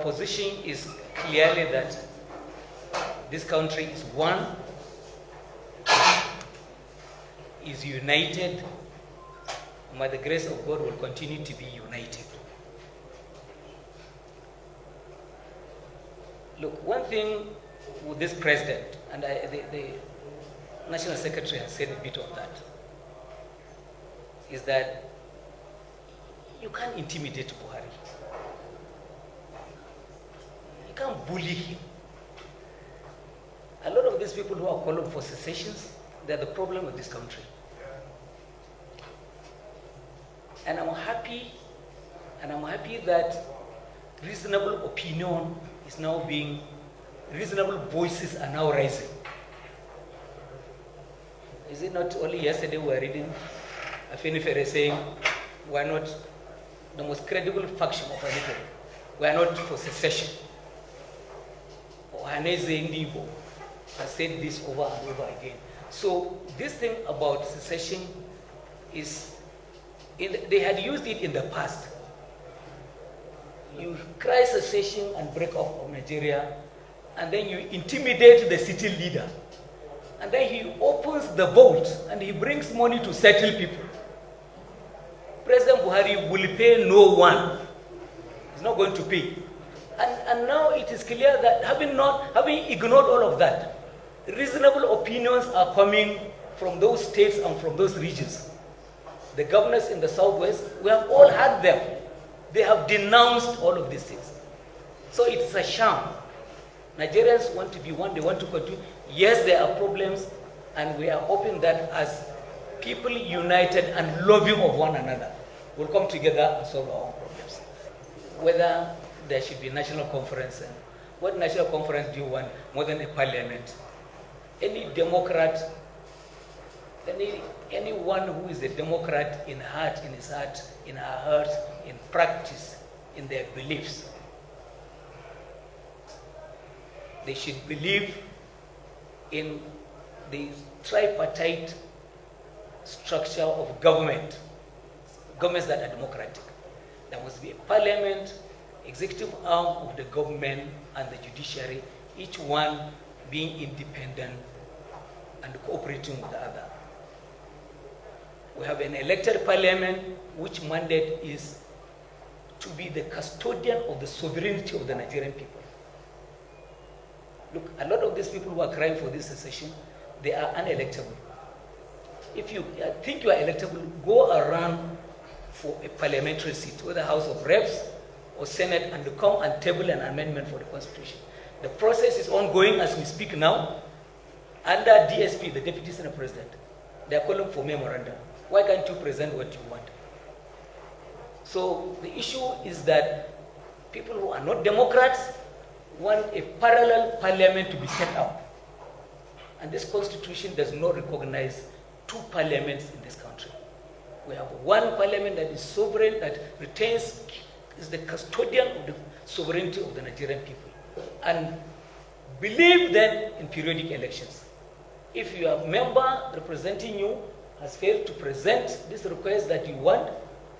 position is clearly that this country is one, is united, and by the grace of God will continue to be united. Look, one thing with this president, and the National Secretary has said a bit of that, is that you can't intimidate Buhari. You can't bully him. A lot of these people who are calling for secessions, they're the problem of this country. And I'm happy that reasonable opinion is now being, reasonable voices are now rising. Is it not only yesterday we were reading Afenifere saying we are not the most credible faction of Afenifere. We are not for secession. Or Haneze Ndibo has said this over and over again. So this thing about secession is, they had used it in the past. You cry secession and break off of Nigeria, and then you intimidate the city leader. And then he opens the vault and he brings money to settle people. President Buhari will pay no one. He's not going to pay. And now it is clear that having ignored all of that, reasonable opinions are coming from those states and from those regions. The governors in the southwest, we have all had them. They have denounced all of these things. So it's a sham. Nigerians want to be one, they want to continue. Yes, there are problems, and we are hoping that as people united and loving of one another, we'll come together and solve our own problems. Whether there should be a national conference, and what national conference do you want more than a parliament? Any Democrat, anyone who is a Democrat in heart, in his heart, in her heart, in practice, in their beliefs, they should believe in the tripartite structure of government, governments that are democratic. There must be a parliament, executive arm of the government, and the judiciary, each one being independent and cooperating with the other. We have an elected parliament which mandate is to be the custodian of the sovereignty of the Nigerian people. Look, a lot of these people who are crying for this secession, they are unelectable. If you think you are electable, go around for a parliamentary seat, whether House of Reps or Senate, and come and table an amendment for the Constitution. The process is ongoing as we speak now. Under DSP, the Deputy Senate President, they are calling for memorandum. Why can't you present what you want? So the issue is that people who are not Democrats want a parallel parliament to be set up. And this constitution does not recognize two parliaments in this country. We have one parliament that is sovereign, that retains, is the custodian of the sovereignty of the Nigerian people. And believe that in periodic elections. If your member representing you has failed to present this request that you want,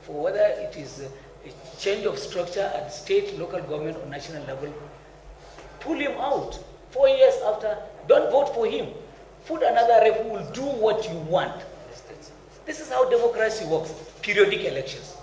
for whether it is a change of structure at state, local government, or national level, pull him out. 4 years after, don't vote for him. Put another rep who will do what you want. This is how democracy works, periodic elections.